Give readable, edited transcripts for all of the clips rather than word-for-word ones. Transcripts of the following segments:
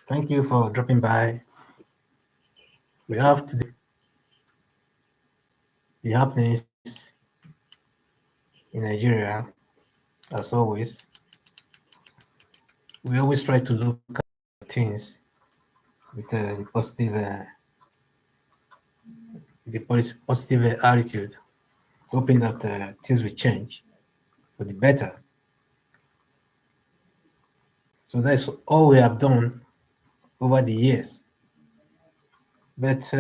Thank you for dropping by. We have today the happenings in Nigeria. As always, we always try to look at things with positive attitude, hoping that things will change for the better. So that's all we have done over the years. But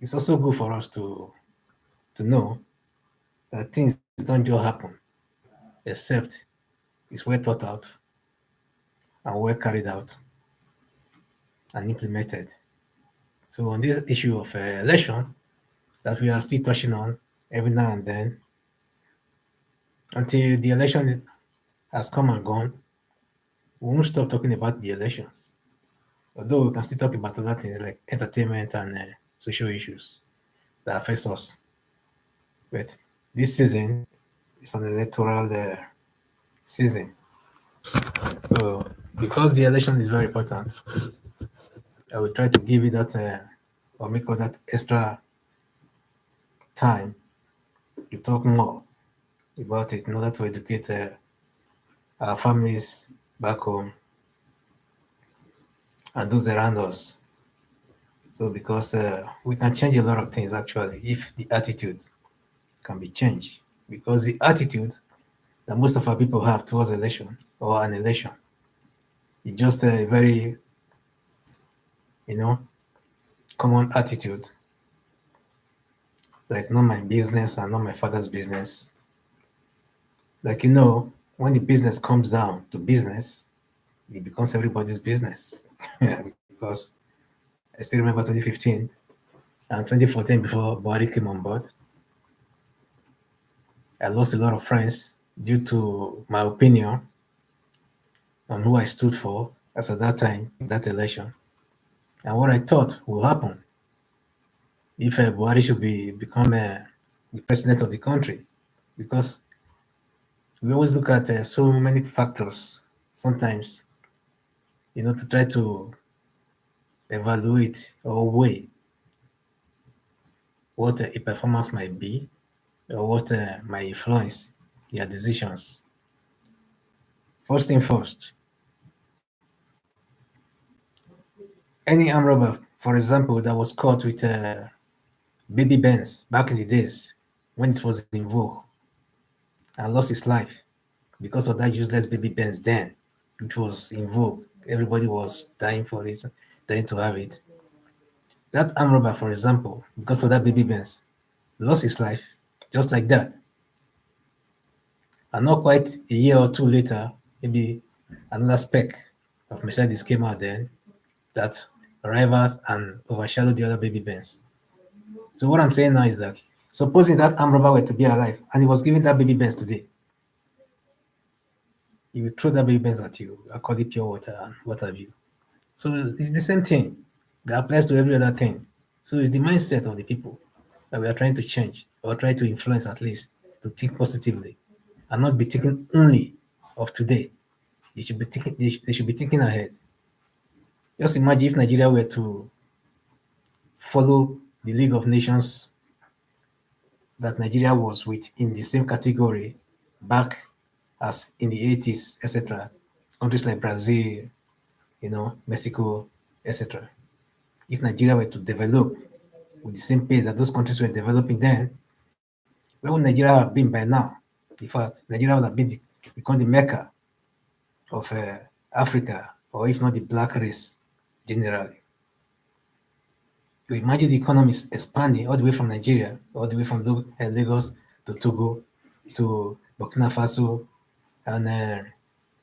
it's also good for us to know that things don't just happen, except it's well thought out and well carried out and implemented. So on this issue of election that we are still touching on every now and then, until the election has come and gone, we won't stop talking about the elections. Although we can still talk about other things like entertainment and social issues that affects us. But this season is an electoral season. So because the election is very important, I will try to give it that or make all that extra time to talk more about it in order to educate our families back home and those around us. So because we can change a lot of things actually if the attitude can be changed. Because the attitude that most of our people have towards election or an election is just a very, you know, common attitude. Like not my business and not my father's business. Like when the business comes down to business, it becomes everybody's business. Yeah, because I still remember 2015 and 2014 before Buhari came on board. I lost a lot of friends due to my opinion on who I stood for as at that time in that election and what I thought will happen if Buhari should become the president of the country. Because we always look at so many factors sometimes, to try to evaluate or weigh what a performance might be or what might influence their decisions. First thing first, any arm robber, for example, that was caught with baby Benz back in the days when it was in vogue and lost his life because of that useless baby Benz then, which was in vogue. Everybody was dying for it, dying to have it. That arm robber, for example, because of that baby Benz, lost his life just like that. And not quite a year or two later, maybe another spec of Mercedes came out then that rivals and overshadowed the other baby Benz. So what I'm saying now is that supposing that arm robber were to be alive and he was giving that baby Benz today, he will throw that baby Benz at you, call it pure water and what have you. So it's the same thing that applies to every other thing. So it's the mindset of the people that we are trying to change or try to influence at least to think positively and not be thinking only of today. They should be thinking ahead. Just imagine if Nigeria were to follow the League of Nations that Nigeria was with in the same category back as in the 80s, etc. Countries like Brazil, Mexico, etc. If Nigeria were to develop with the same pace that those countries were developing then, where would Nigeria have been by now? In fact, Nigeria would have become the mecca of Africa, or if not the black race generally. You imagine the economy is expanding all the way from Nigeria, all the way from Lagos to Togo to Burkina Faso and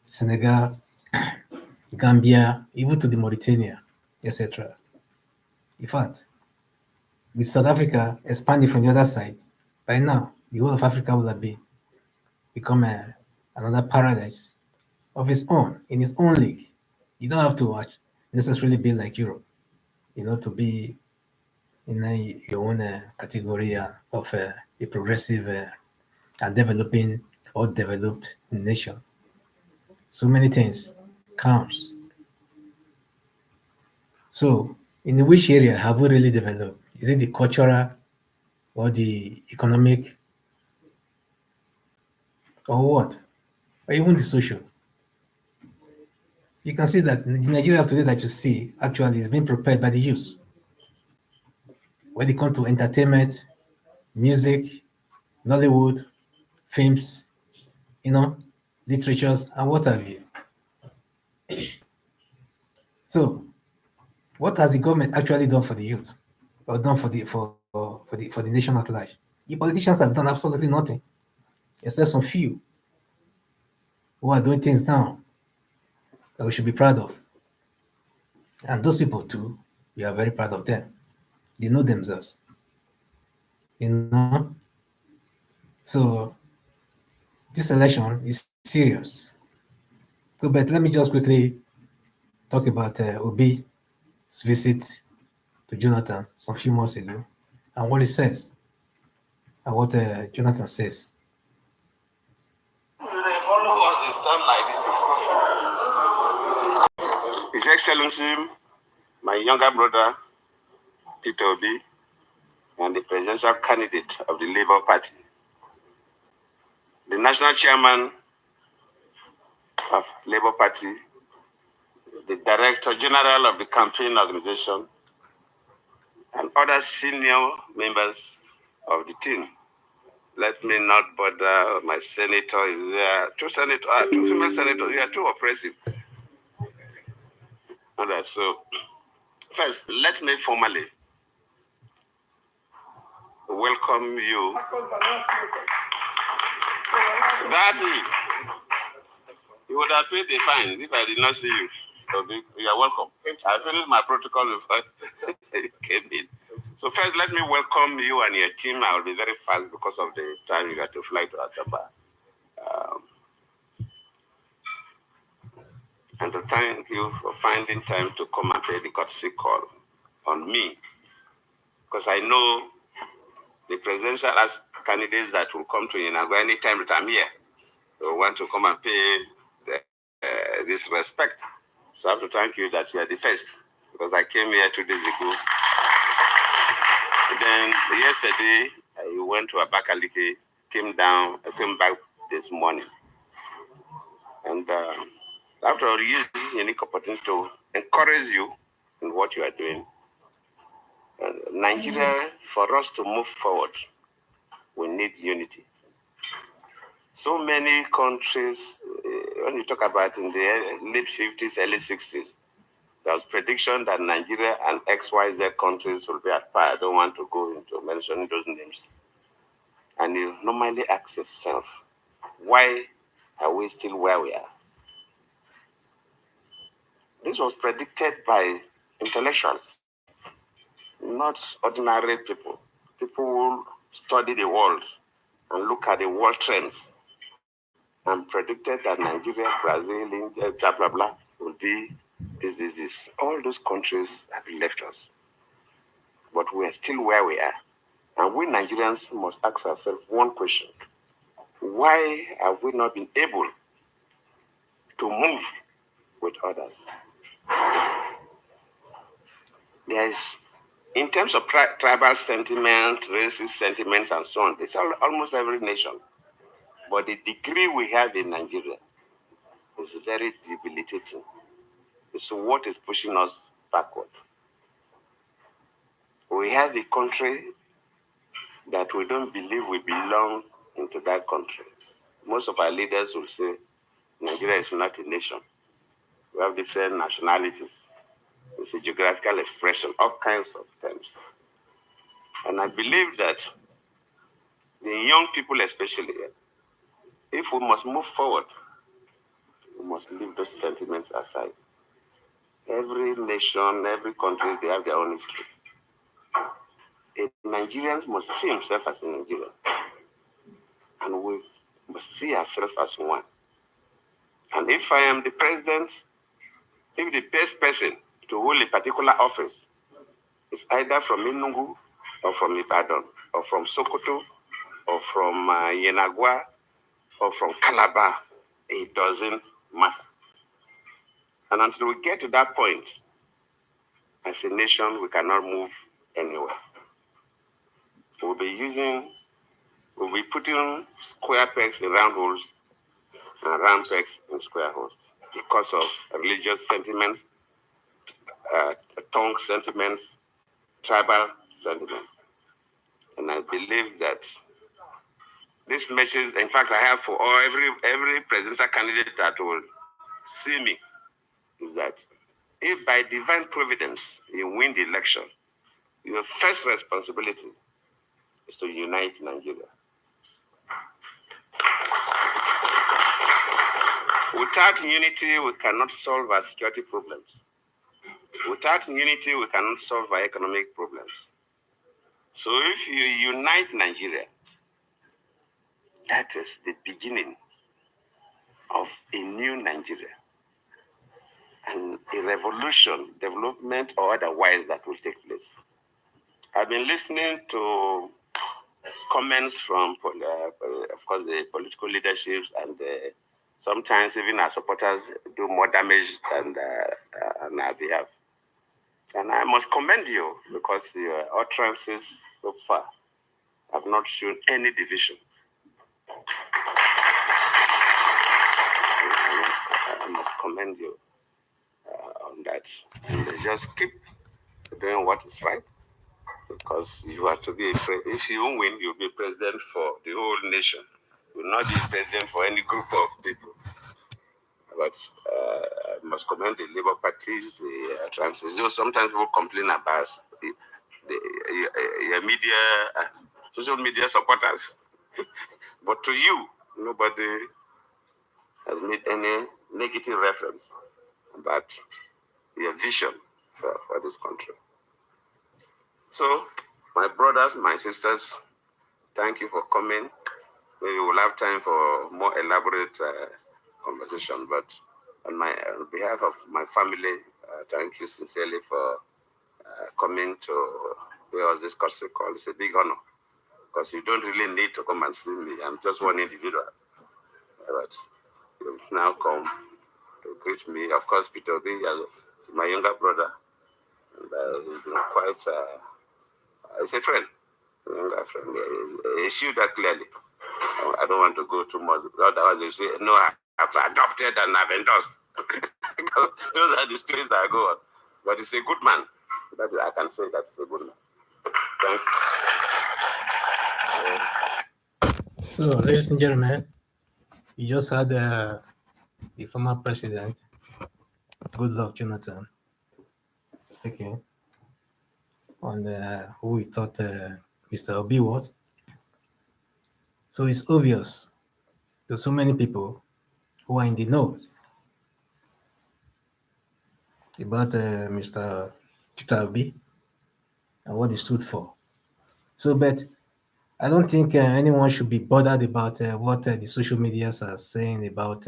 Senegal, Gambia, even to the Mauritania, etc. In fact, with South Africa expanding from the other side, by now the whole of Africa will have become another paradise of its own, in its own league. You don't have to necessarily be like Europe, to be in your own category of a progressive and developing or developed nation. So many things counts So, in which area have we really developed? Is it the cultural or the economic or what? Or even the social? You can see that the Nigeria of today that you see actually is being prepared by the youth. When it comes to entertainment, music, Nollywood, films, you know, literatures, and what have you. So, what has the government actually done for the youth, or done for the nation at large? The politicians have done absolutely nothing, except some few who are doing things now that we should be proud of. And those people too, we are very proud of them. They know themselves, you know. So this election is serious. So, but let me just quickly talk about Obi's visit to Jonathan some few months ago, and what he says, and what Jonathan says. They follow us, they stand like this before. His Excellency, my younger brother, Peter Obi, and the presidential candidate of the Labour Party, the national chairman of Labour Party, the director general of the campaign organization, and other senior members of the team. Let me not bother my senator. Is there two female senators? You are too oppressive. Okay, so first, let me formally welcome you. Daddy, you would have paid the fine if I did not see you. You are welcome. I finished my protocol before you came in. So first, let me welcome you and your team. I will be very fast because of the time you got to fly to Asaba. And to thank you for finding time to come and pay the courtesy call on me. Because I know the presidential candidates that will come to Inagua anytime that I'm here will want to come and pay this respect. So I have to thank you that you are the first, because I came here 2 days ago. Then yesterday, I went to Abakaliki, came back this morning. And after all, use this unique opportunity to encourage you in what you are doing. Nigeria, for us to move forward, we need unity. So many countries, when you talk about in the late 50s, early 60s, there was prediction that Nigeria and XYZ countries will be at par. I don't want to go into mentioning those names. And you normally ask yourself, why are we still where we are? This was predicted by intellectuals, not ordinary people. People who study the world and look at the world trends and predicted that Nigeria, Brazil, India, blah, blah, blah, will be this. All those countries have left us. But we are still where we are. And we Nigerians must ask ourselves one question. Why have we not been able to move with others? There's, in terms of tribal sentiment, racist sentiments, and so on, it's almost every nation. But the degree we have in Nigeria is very debilitating. So what is pushing us backward? We have a country that we don't believe we belong into that country. Most of our leaders will say Nigeria is not a nation. We have different nationalities. It's a geographical expression, all kinds of terms. And I believe that the young people especially, if we must move forward, we must leave those sentiments aside. Every nation, every country, they have their own history. A Nigerians must see himself as a Nigerian. And we must see ourselves as one. And if I am the president, if the best person to hold a particular office is either from Enugu or from Ibadan or from Sokoto or from Yenagua or from Calabar, it doesn't matter. And until we get to that point, as a nation, we cannot move anywhere. We'll be putting square pegs in round holes and round pegs in square holes because of religious sentiments, tongue sentiments, tribal sentiments. And I believe that this message, in fact, I have for every presidential candidate that will see me, is that if by divine providence you win the election, your first responsibility is to unite Nigeria. Without unity, we cannot solve our security problems. Without unity, we cannot solve our economic problems. So if you unite Nigeria, that is the beginning of a new Nigeria and a revolution, development or otherwise, that will take place. I've been listening to comments from, of course, the political leaderships, and sometimes even our supporters do more damage than on our behalf. And I must commend you because your utterances so far have not shown any division. I must commend you on that. And just keep doing what is right, because you are to be if you win, you'll be president for the whole nation. You will not be president for any group of people. But I must commend the Labour Party, the transition. Sometimes people complain about your media, social media supporters. But to you, nobody has made any negative reference about your vision for this country. So, my brothers, my sisters, thank you for coming. Maybe we'll have time for more elaborate conversation, but on behalf of my family, thank you sincerely for coming to pay us this courtesy call. It's a big honor, because you don't really need to come and see me. I'm just one individual. But you've now come to greet me. Of course, Peter Obi is my younger brother, and he's been quite, he's a friend, a younger friend. He see that clearly. I don't want to go too much, otherwise you say, no, I've adopted and I've endorsed. Those are the stories that I go on. But he's a good man. I can say that he's a good man. Thank you. So, ladies and gentlemen, you just had the former president, Goodluck Jonathan, speaking on who he thought Mr. Obi was. So it's obvious to so many people who are in the know about Mr. Peter Obi and what he stood for. So, but I don't think anyone should be bothered about what the social medias are saying about,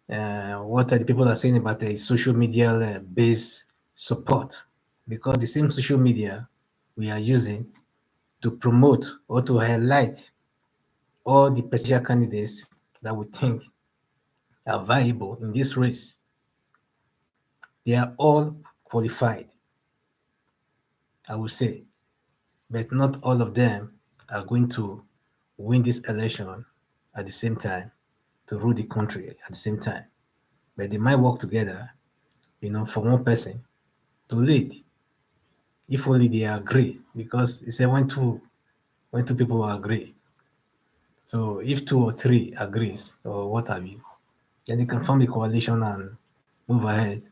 what the people are saying about the social media based support, because the same social media we are using to promote or to highlight all the presidential candidates that we think are viable in this race. They are all qualified, I would say, but not all of them are going to win this election at the same time, to rule the country at the same time. But they might work together, for one person to lead, if only they agree. Because it's when two people agree. So if 2 or 3 agrees or what have you, then they can form a coalition and move ahead,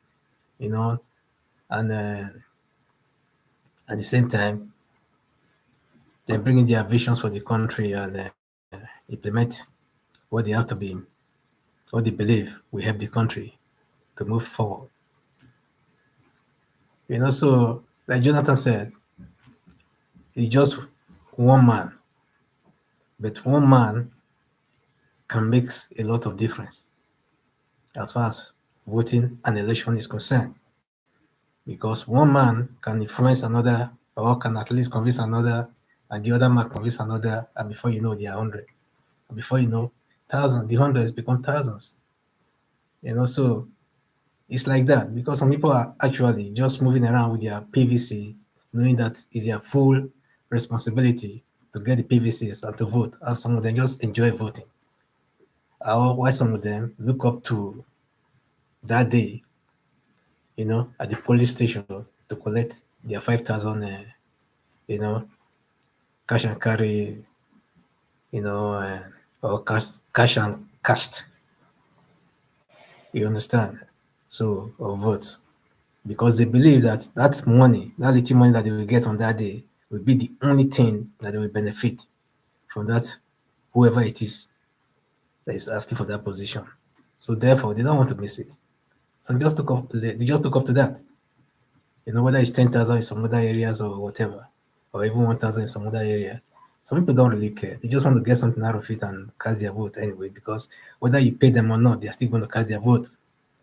and at the same time, they bring in their visions for the country and implement what they have to be, what they believe will help the country to move forward. So like Jonathan said, it's just one man, but one man can make a lot of difference as far as voting and election is concerned. Because one man can influence another, or can at least convince another, and the other man convince another, and before you know, they are 100. And before you know, thousands, the hundreds become thousands. So It's like that because some people are actually just moving around with their PVC, knowing that it's their full responsibility to get the PVCs and to vote, and some of them just enjoy voting. Or why some of them look up to that day, at the police station to collect their 5,000, cash and carry, or cash and cast. You understand? So, or votes. Because they believe that that money, that little money that they will get on that day, will be the only thing that they will benefit from that, whoever it is that is asking for that position. So therefore, they don't want to miss it. So they just look up to that. Whether it's 10,000 in some other areas or whatever, or even 1,000 in some other area. Some people don't really care. They just want to get something out of it and cast their vote anyway, because whether you pay them or not, they're still going to cast their vote.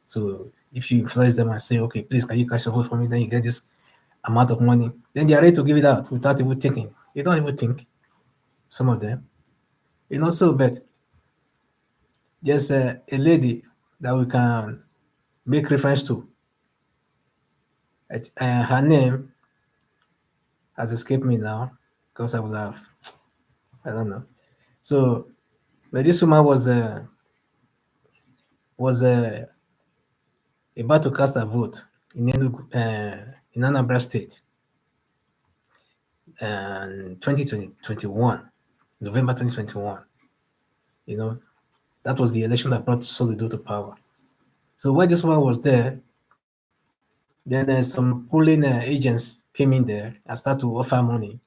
So if you influence them and say, okay, please, can you cast your vote for me? Then you get this amount of money. Then they are ready to give it out without even thinking. They don't even think, some of them. So, but there's a lady that we can make reference to. Her name has escaped me now because I would have, I don't know. So, but this woman was about to cast a vote in Anambra State, and 2021, November 2021. You know, that was the election that brought Solido to power. So while this one was there, then some polling agents came in there and started to offer money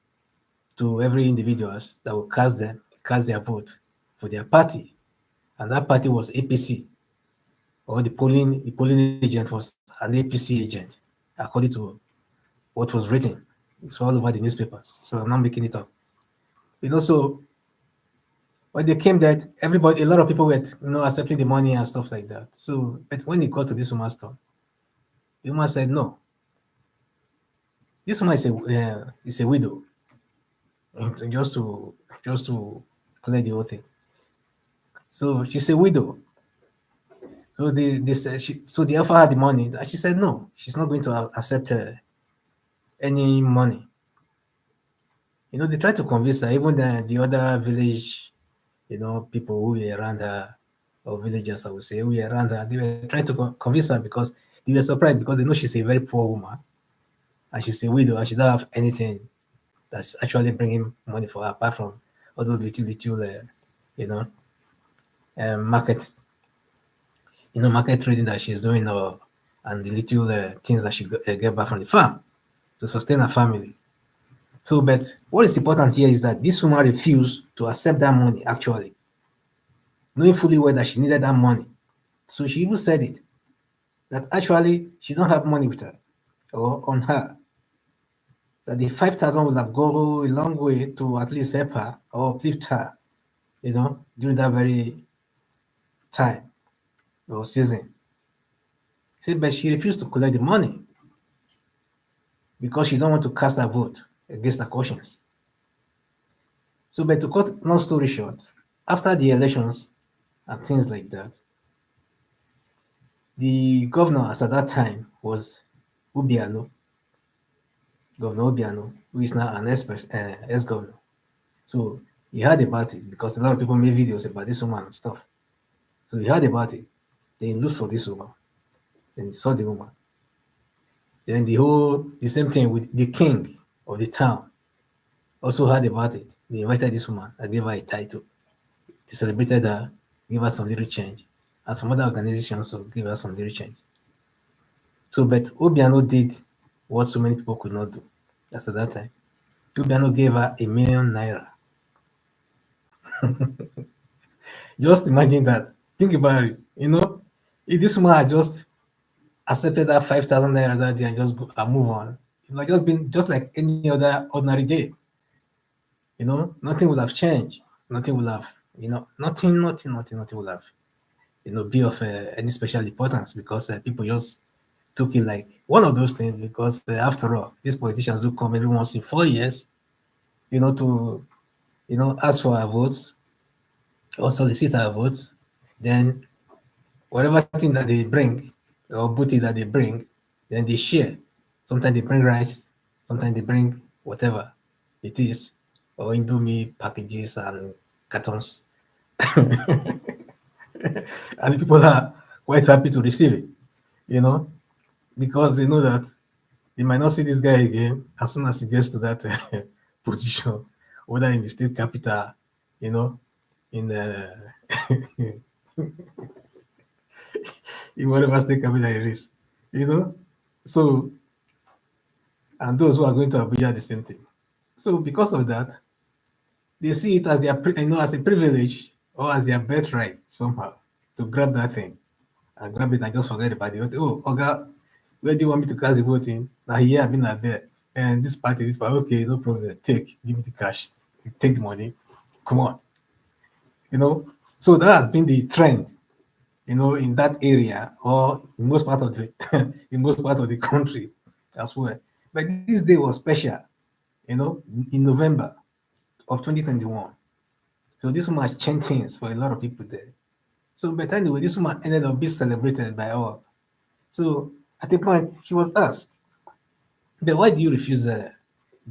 to every individuals that would cast their vote for their party, and that party was APC, or the polling agent was an APC agent, according to what was written. It's all over the newspapers, so I'm not making it up. So when they came there, a lot of people were, accepting the money and stuff like that. So, but when it got to this woman's turn, the woman said, no, this woman is a widow. And just to clear the whole thing. So she's a widow. So they offer her the money, and she said no, she's not going to accept any money. They tried to convince her, even the other village, people who were around her, or villagers, I would say, who were around her. They were trying to convince her because they were surprised because they know she's a very poor woman, and she's a widow, and she don't have anything that's actually bringing money for her apart from all those little, you know, market, market trading that she's doing, or and the little things that she get back from the farm to sustain her family. So, but what is important here is that this woman refused to accept that money, actually, knowing fully well that she needed that money. So she even said it, that actually she don't have money with her or on her, that the 5,000 would have gone a long way to at least help her or uplift her, during that very time or season. See, but she refused to collect the money because she don't want to cast her vote against her conscience. So, but to cut long story short, after the elections and things like that, the governor as at that time was Ubiano, Governor Obiano, who is now an ex-governor. So he heard about it because a lot of people made videos about this woman and stuff. So he heard about it. Then he looked for this woman. Then he saw the woman. Then the same thing with the king of the town also heard about it. They invited this woman and gave her a title. They celebrated her, gave her some little change. And some other organizations also gave her some little change. So, but Obiano did what so many people could not do. That's at that time. Obiano gave her 1 million naira. Just imagine that. Think about it. If this woman had just accepted that 5,000 naira that day and just go and move on, it would have just been just like any other ordinary day. Nothing would have changed. Nothing would have, nothing would have, be of any special importance because people just took it like one of those things because after all, these politicians do come every once in 4 years, to, ask for our votes or solicit our votes. Then whatever thing that they bring, or booty that they bring, then they share. Sometimes they bring rice, sometimes they bring whatever it is, or Indomie packages and cartons. And the people are quite happy to receive it, you know, because they know that they might not see this guy again as soon as he gets to that position, whether in the state capital, you know, in in whatever state capital it is, you know. So, and those who are going to Abuja, the same thing. So, because of that, they see it as their, as a privilege or as their birthright somehow to grab that thing and grab it and just forget about it. Oh, Oga, where do you want me to cast the vote in? Now here, I've been out there. And this party, okay, no problem. Take, give me the cash, take the money. Come on, you know. So that has been the trend, in that area or in most part of the in most part of the country as well. But this day was special, in November of 2021. So this woman changed things for a lot of people there. So but anyway, this woman ended up being celebrated by all. So at a point, she was asked, "Then why do you refuse the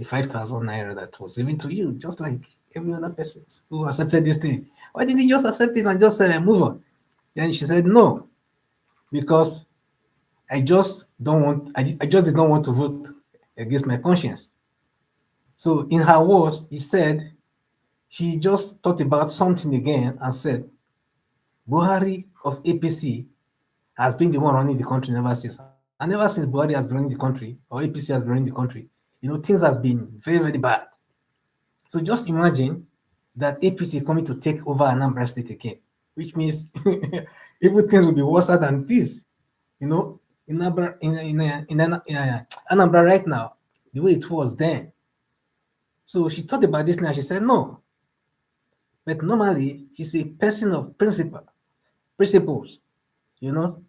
5,000 naira that was given to you, just like every other person who accepted this thing? Why didn't you just accept it and just move on?" Then she said, "No, because I just don't want. I just did not want to vote against my conscience." So in her words, he said she just thought about something again and said, "Buhari of APC has been the one running the country ever since. And ever since Buhari has been running the country, or APC has been running the country, things has been very, very bad. So just imagine that APC coming to take over Anambra State again, which means even things will be worse than this. You know, in Anambra right now, the way it was then. So she thought about this now. She said, no, but normally she's a person of principles, you know.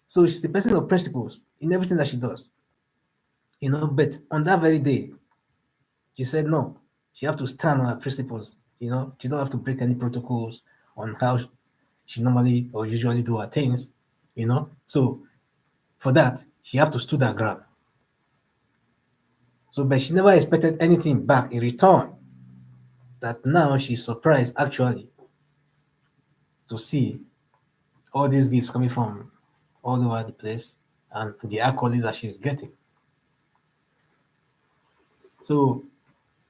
So she's a person of principles in everything that she does, But on that very day, she said no. She have to stand on her principles, She don't have to break any protocols on how she normally or usually do her things. So for that, she have to stood her ground. So, but she never expected anything back in return. That now she's surprised actually to see all these gifts coming from all over the place and the accolades that she's getting. So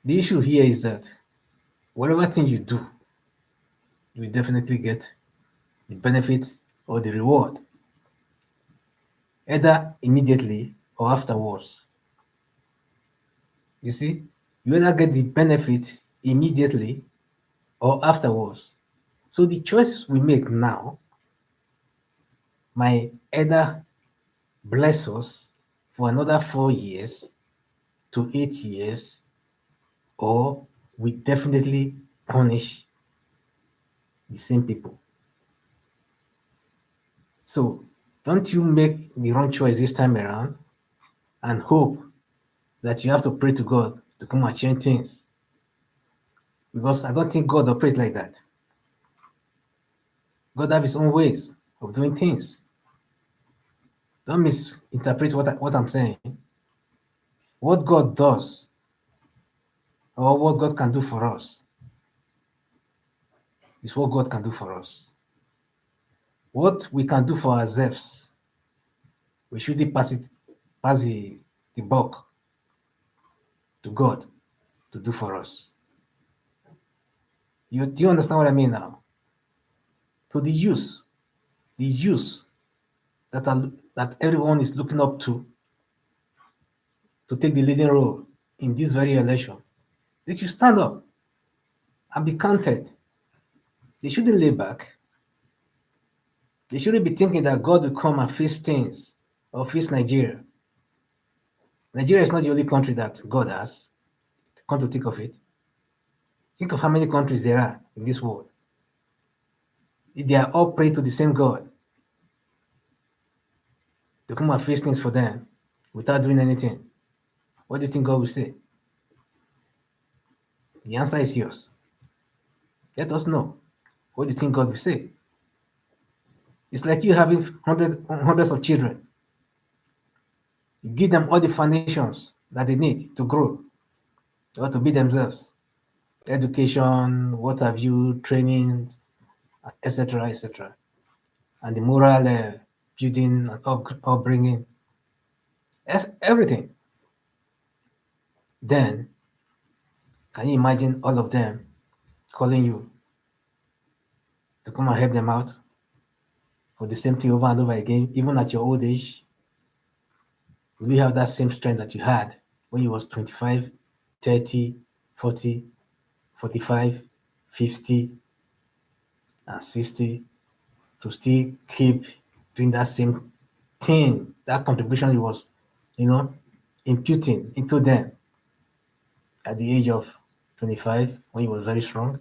the issue here is that whatever thing you do, you will definitely get the benefit or the reward, either immediately or afterwards. You see, you either get the benefit immediately or afterwards. So the choice we make now might either bless us for another 4 years to 8 years, or we definitely punish the same people. So don't you make the wrong choice this time around and hope that you have to pray to God to come and change things. Because I don't think God operates like that. God have his own ways of doing things. Don't misinterpret what I'm saying. What God does or what God can do for us is what God can do for us. What we can do for ourselves, we should pass the buck to God to do for us. Do you understand what I mean now? So the use that everyone is looking up to take the leading role in this very election, they should stand up and be counted. They shouldn't lay back. They shouldn't be thinking that God will come and fix things or fix Nigeria. Nigeria is not the only country that God has. Come to think of it, think of how many countries there are in this world. They are all praying to the same God to come and fix things for them without doing anything. What do you think God will say? The answer is yours. Let us know. What do you think God will say? It's like you having hundreds of children. You give them all the foundations that they need to grow or to be themselves. Education, what have you, training, etc., etc., and the moral building and upbringing, everything. Then, can you imagine all of them calling you to come and help them out for the same thing over and over again, even at your old age? Will you have that same strength that you had when you was 25, 30, 40, 45, 50, and 60 to still keep doing that same thing, that contribution you was, you know, imputing into them at the age of 25 when you was very strong?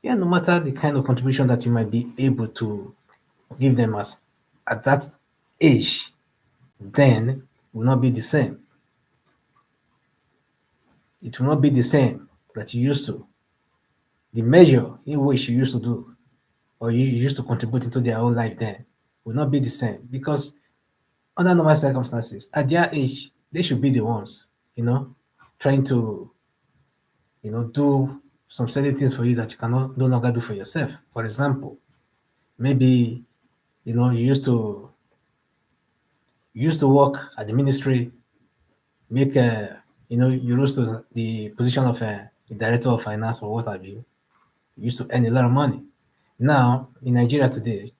Yeah, no matter the kind of contribution that you might be able to give them as at that age, then will not be the same. It will not be the same that you used to. The measure in which you used to do or you used to contribute into their own life then will not be the same because under normal circumstances, at their age, they should be the ones, you know, trying to, do some certain things for you that you cannot no longer do for yourself. For example, maybe you used to work at the ministry, make you rose to the position of the director of finance or what have you. You used to earn a lot of money. Now in Nigeria today,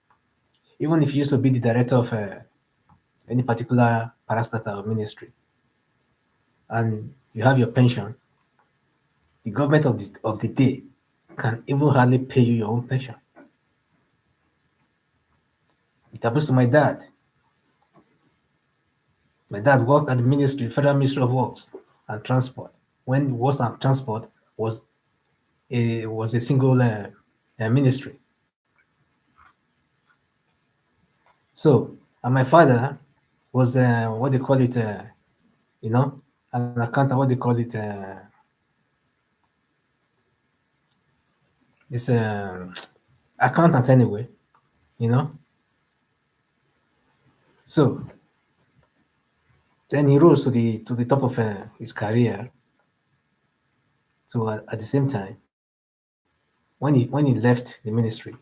even if you used to be the director of any particular parastatal ministry and you have your pension, the government of the day can even hardly pay you your own pension. It happens to my dad. My dad worked at the ministry, Federal Ministry of Works and Transport. When Works and Transport was a single ministry. So, and my father was what they call it, you know, an accountant. What they call it, this accountant anyway. You know. So then he rose to the top of his career. So at the same time, when he left the ministry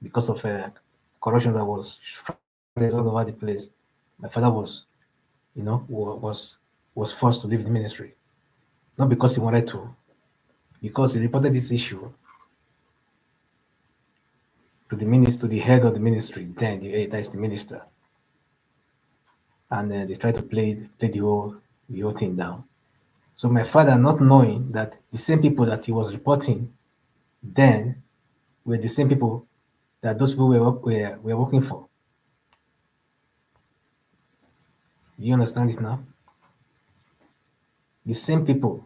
because of corruption that was spread all over the place, my father was forced to leave the ministry, not because he wanted to, because he reported this issue to the head of the ministry, then that is the minister, and they tried to play the whole thing down. So my father, not knowing that the same people that he was reporting then were the same people that those people were working for. You understand it now? The same people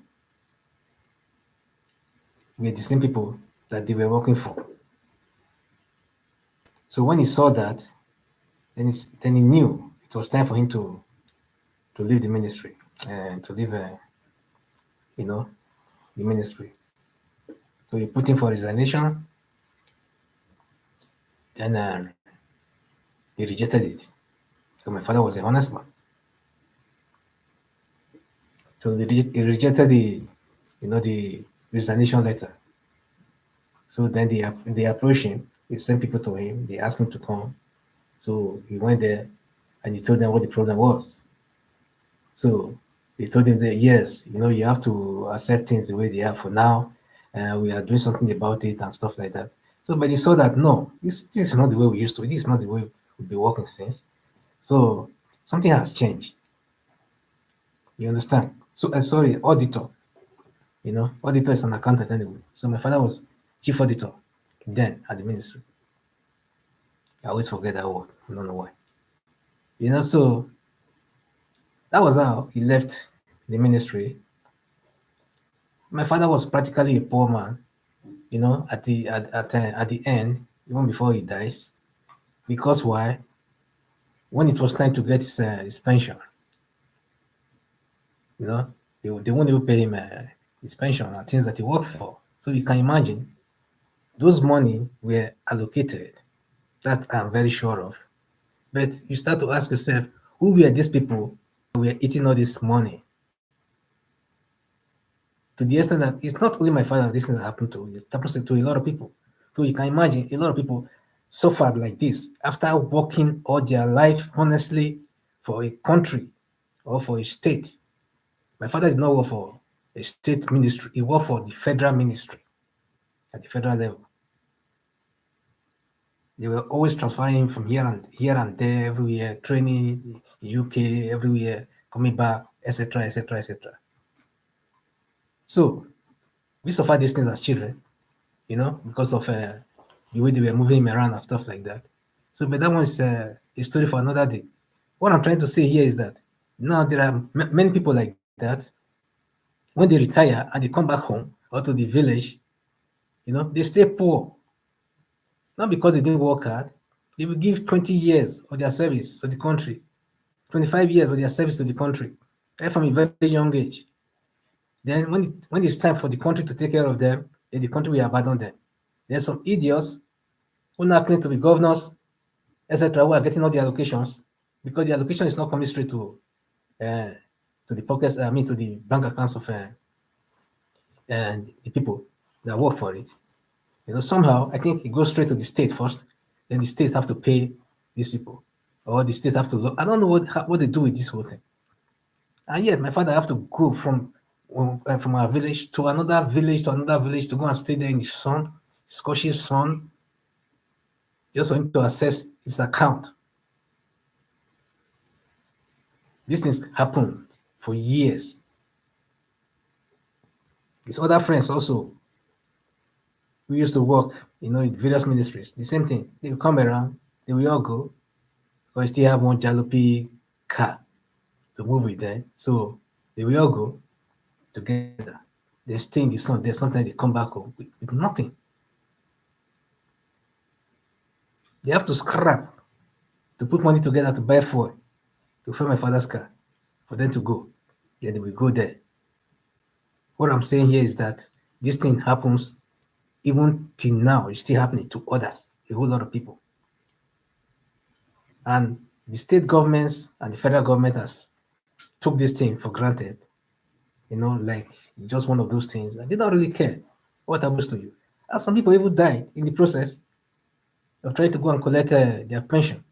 were the same people that they were working for. So when he saw that, then he knew it was time for him to leave the ministry and to leave, you know, the ministry. So he put in for resignation, and he rejected it. So my father was a honest man. So he rejected the resignation letter. So then they approached him. They sent people to him. They asked him to come. So he went there, and he told them what the problem was. So they told him that yes, you have to accept things the way they are for now. We are doing something about it and stuff like that. So, but he saw that no, this is not the way we used to. This is not the way we've been working since. So something has changed. You understand? So, sorry, auditor. Auditor is an accountant anyway. So my father was chief auditor then at the ministry. I always forget that word. I don't know why. So that was how he left the ministry. My father was practically a poor man, at the end, even before he dies. Because why? When it was time to get his pension, you know, they won't even pay him his pension and things that he worked for. So you can imagine those money were allocated, that I'm very sure of, But you start to ask yourself, who were these people who were eating all this money? To the extent that it's not only my father this thing that happened to, it happens to a lot of people. So you can imagine a lot of people suffered like this after working all their life honestly for a country or for a state. My father did not work for a state ministry, he worked for the federal ministry at the federal level. They were always transferring him from here and there, everywhere, training UK, everywhere, coming back, etc., etc., etc. So we suffered these things as children, because of the way they were moving him around and stuff like that. So, but that one's a story for another day. What I'm trying to say here is that now there are many people like that. When they retire and they come back home or to the village, they stay poor. Not because they didn't work hard. They will give 20 years of their service to the country, 25 years of their service to the country, right from a very young age. Then when it's time for the country to take care of them, then the country will abandon them. There's some idiots who now claim to be governors, etc., who are getting all the allocations because the allocation is not coming straight uh, to the pockets, I mean, to the bank accounts of and the people that work for it. Somehow I think it goes straight to the state first, then the states have to pay these people, or the states have to. I don't know what they do with this whole thing. And yet, my father have to go from our village to another village to go and stay there in the sun, scorching sun, just for him to access his account. These things happen for years. His other friends also, we used to work, in various ministries. The same thing. They will come around, they will all go, because still have one jalopy car to move with them. So they will all go together. They stay in the sun. Then sometimes they come back home with nothing. They have to scrap to put money together to buy fuel to fill my father's car for them to go. Then they will go there. What I'm saying here is that this thing happens even till now. It's still happening to others, a whole lot of people. And the state governments and the federal government has took this thing for granted, like just one of those things. And they don't really care what happens to you. And some people even died in the process of trying to go and collect their pension.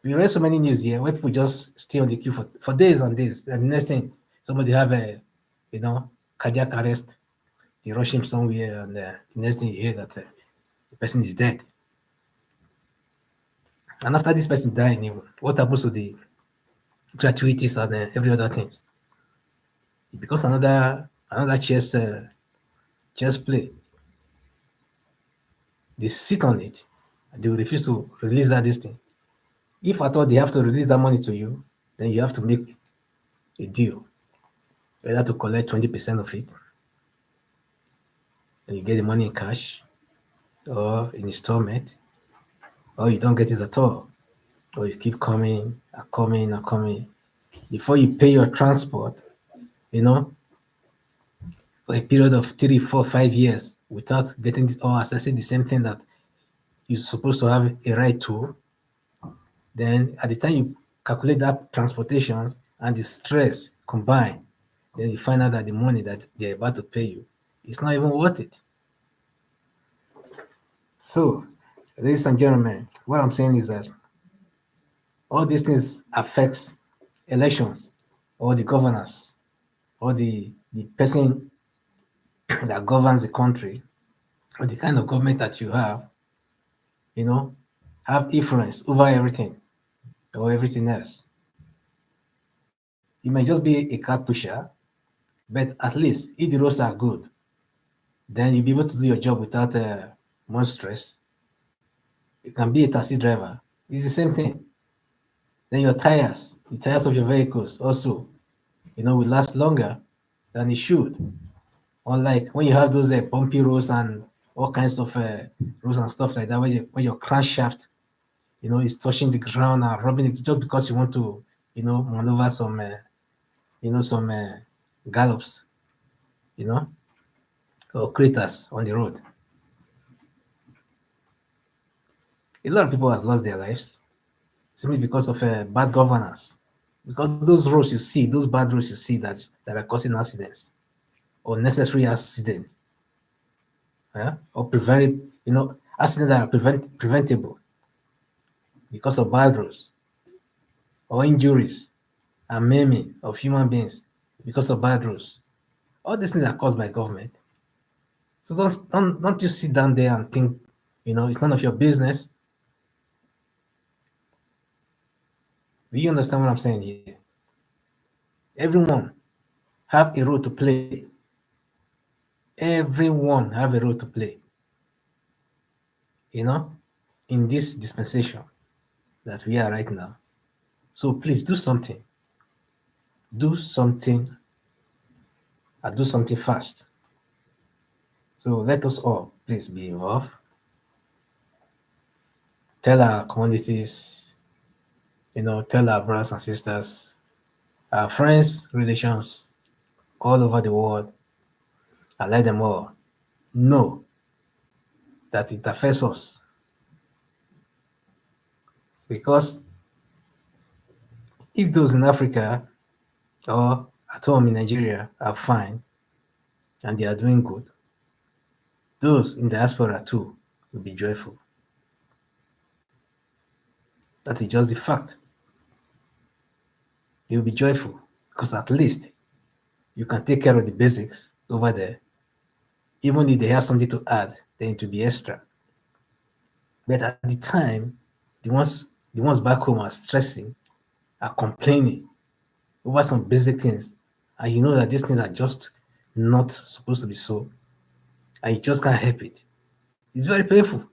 We read so many news here where people just stay on the queue for days and days. And the next thing, somebody have a, cardiac arrest. They rush him somewhere, and the next thing you hear that the person is dead. And after this person dying, what happens to the gratuities and every other things? It becomes another chess play. They sit on it, and they will refuse to release this thing. If at all they have to release that money to you, then you have to make a deal, either to collect 20% of it, and you get the money in cash, or in installment, or you don't get it at all, or you keep coming and coming and coming before you pay your transport, you know, for a period of 3, 4, 5 years without getting or accessing the same thing that you're supposed to have a right to. Then at the time you calculate that transportation and the stress combined, then you find out that the money that they're about to pay you is not even worth it. So, ladies and gentlemen, what I'm saying is that all these things affects elections or the governors or the person that governs the country or the kind of government that you you know, have influence over everything or everything else. You may just be a card pusher, but at least if the roads are good, then you'll be able to do your job without much stress. You can be a taxi driver. It's the same thing. Then your tires, the tires of your vehicles also, will last longer than it should. Unlike when you have those bumpy roads and all kinds of roads and stuff like that, where your crankshaft, is touching the ground and rubbing it just because you want to, maneuver some gallops, you know, or craters on the road. A lot of people have lost their lives simply because of bad governance. Because those roads you see, those bad roads you see that are causing accidents, unnecessary accidents, or accidents that are preventable because of bad roads, or injuries and maiming of human beings because of bad roads. All these things are caused by government. So don't you sit down there and think, it's none of your business. Do you understand what I'm saying here? Everyone have a role to play. Everyone have a role to play, you know, in this dispensation that we are right now. So please do something. Do something and do something fast. So let us all please be involved. Tell our communities, tell our brothers and sisters, our friends, relations all over the world, and let them all know that it affects us. Because if those in Africa or at home in Nigeria are fine and they are doing good, those in diaspora too will be joyful. That is just the fact. They will be joyful because at least you can take care of the basics over there. Even if they have something to add, then it will be extra. But at the time, the ones back home are stressing, are complaining over some basic things, and you know that these things are just not supposed to be so, and you just can't help it. It's very painful.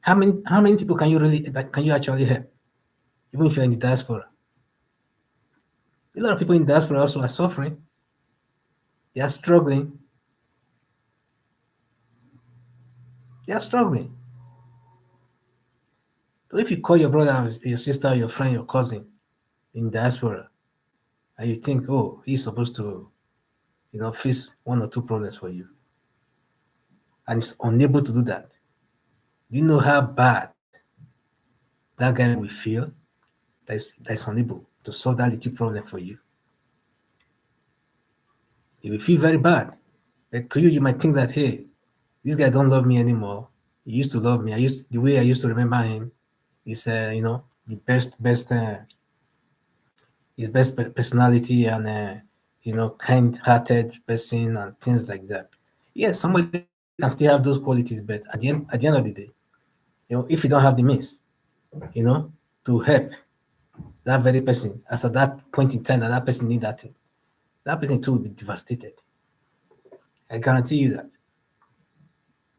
How many people can you actually help, even if you're in the diaspora? A lot of people in diaspora also are suffering. They are struggling. They are struggling. So if you call your brother, your sister, your friend, your cousin in diaspora, and you think, oh, he's supposed to, face one or two problems for you, and is unable to do that, do you know how bad that guy will feel that is unable to solve that little problem for you? He will feel very bad. But to you, you might think that, hey, this guy don't love me anymore. He used to love me. The way I used to remember him is, the best personality and kind-hearted person and things like that. Yes, somebody can still have those qualities, but at the end of the day, if you don't have the means, you know, to help that very person as at that point in time that that person need that thing, that person too will be devastated. I guarantee you that.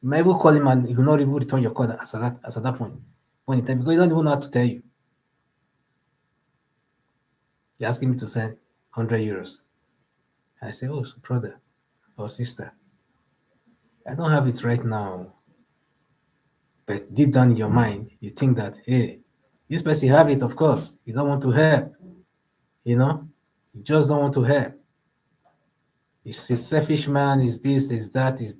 You might even call him and he will not even return your call as at that point in time because he don't even know how to tell you. You're asking me to send 100 euros. I say, oh, brother or sister, I don't have it right now. But deep down in your mind, you think that, hey, this person have it, of course. You don't want to help, you know? You just don't want to help. He's a selfish man, is this, is that, is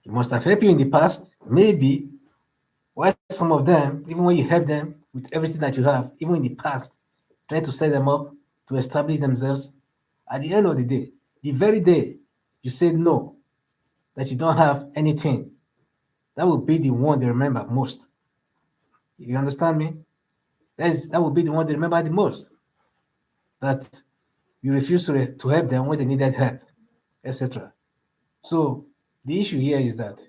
he must have helped you in the past, maybe. Why some of them, even when you help them with everything that you have, even in the past, try to set them up to establish themselves, at the end of the day, the very day you say no, that you don't have anything, that will be the one they remember most. You understand me? That will be the one they remember the most. That you refuse to help them when they needed help, etc. So the issue here is that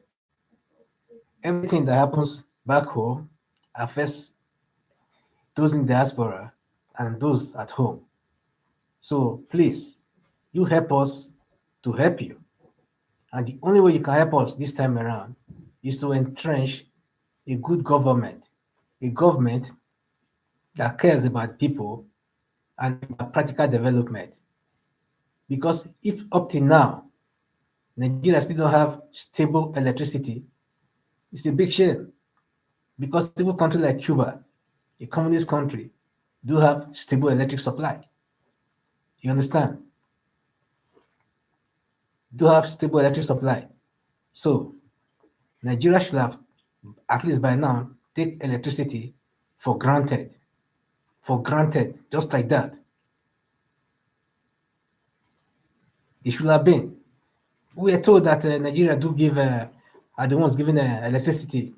everything that happens back home affects those in diaspora and those at home. So please, you help us to help you. And the only way you can help us this time around is to entrench a good government, a government that cares about people and about practical development. Because if up till now, Nigeria still don't have stable electricity, it's a big shame. Because stable country like Cuba, a communist country, do have stable electric supply. You understand? Do have stable electric supply. So Nigeria should have, at least by now, take electricity for granted, just like that. It should have been. We are told that Nigeria do give are the ones giving electricity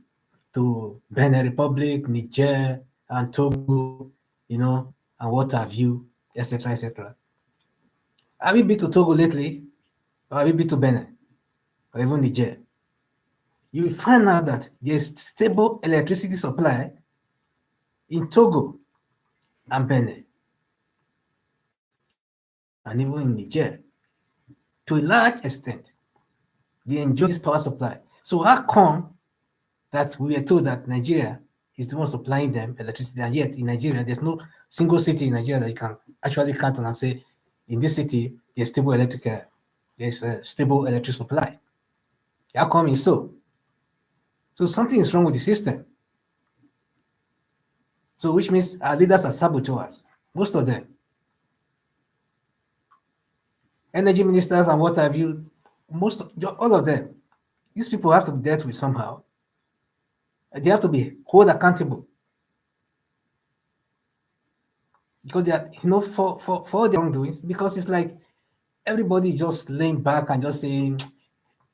to Benin Republic, Niger, and Togo, and what have you, etc., etc. Have you been to Togo lately? Or have you been to Benin or even Niger? You will find out that there's stable electricity supply in Togo and Benin, and even in Niger. To a large extent, they enjoy this power supply. So how come that we were told that Nigeria is the one supplying them electricity, and yet in Nigeria, there's no single city in Nigeria that you can actually count on and say, in this city, there's a stable electric supply. How come it's so? So something is wrong with the system. So which means our leaders are saboteurs, most of them. Energy ministers and what have you, all of them. These people have to be dealt with somehow. They have to be held accountable because they are, for all their wrongdoings. Because it's like everybody just laying back and just saying,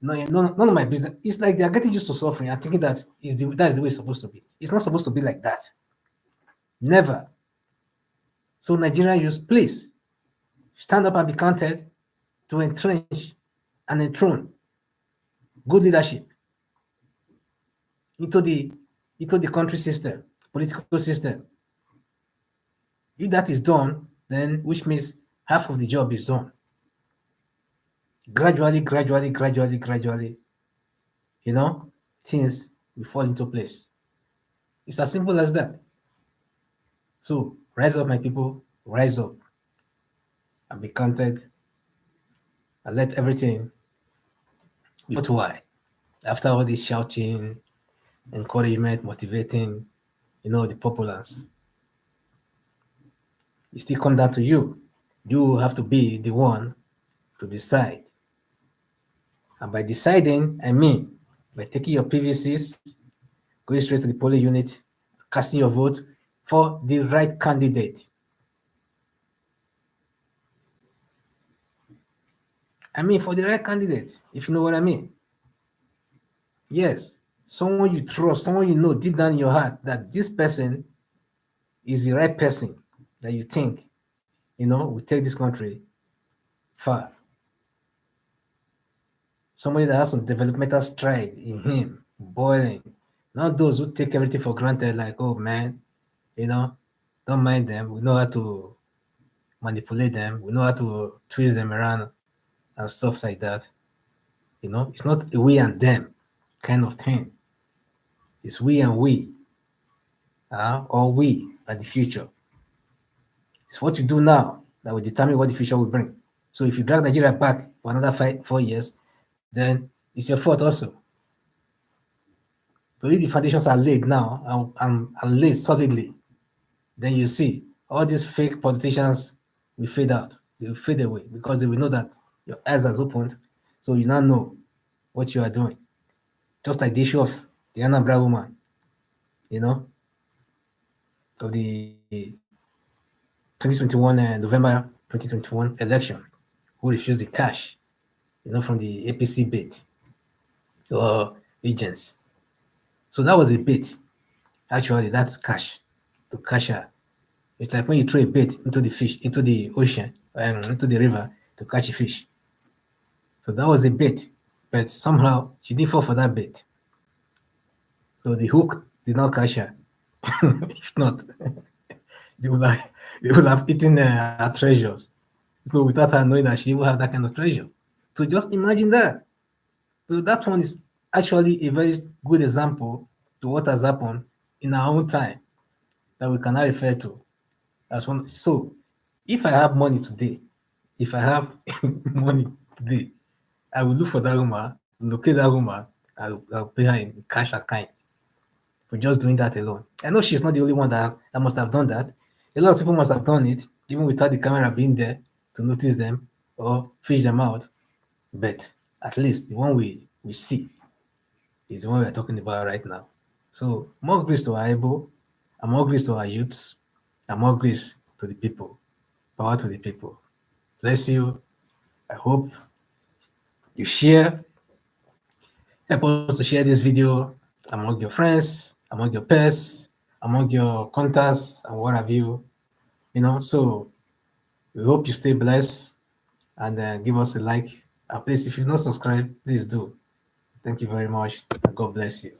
no, none of my business. It's like they are getting used to suffering and thinking that that is the way it's supposed to be. It's not supposed to be like that. Never. So Nigerian youth, please stand up and be counted to entrench and enthrone good leadership into the country system, political system. If that is done, then which means half of the job is done. Gradually, you know, things will fall into place. It's as simple as that. So rise up, my people, rise up and be counted and let everything be why. After all this shouting, encouragement, motivating, the populace, it still come down to you. You have to be the one to decide. And by deciding, I mean by taking your PVCs, going straight to the polling unit, casting your vote for the right candidate. I mean, for the right candidate, if you know what I mean. Yes, someone you trust, someone you know deep down in your heart that this person is the right person that you think, will take this country far. Somebody that has some developmental stride in him, boiling. Not those who take everything for granted, like, oh man, you know, don't mind them. We know how to manipulate them. We know how to twist them around and stuff like that. It's not a we and them kind of thing. It's we and we, or we and the future. It's what you do now that will determine what the future will bring. So if you drag Nigeria back for another 4 years, then it's your fault also. So if the foundations are laid now and laid solidly, then you see all these fake politicians will fade out. They will fade away because they will know that your eyes are opened. So you now know what you are doing. Just like the issue of the Anambra woman, of the 2021, November 2021 election, who refused the cash, from the APC bait or agents. So that was a bait. Actually, that's cash to cash out. It's like when you throw a bait into the ocean, into the river to catch a fish. So that was a bait, but somehow she didn't fall for that bait. So the hook did not catch her. If not, they would have, they would have eaten her treasures. So without her knowing that she will have that kind of treasure. So just imagine that. So that one is actually a very good example to what has happened in our own time that we cannot refer to as one. So if I have money today, if I have money today, I will look for that woman, locate that woman, I'll pay her in cash account for just doing that alone. I know she's not the only one that must have done that. A lot of people must have done it, even without the camera being there to notice them or fish them out. But at least the one we see is the one we're talking about right now. So more grace to our able, and more grace to our youths, and more grace to the people. Power to the people. Bless you. I hope you share. Help us to share this video among your friends, among your peers, among your contacts, and what have you. So we hope you stay blessed and give us a like. And please, if you're not subscribed, please do. Thank you very much. And God bless you.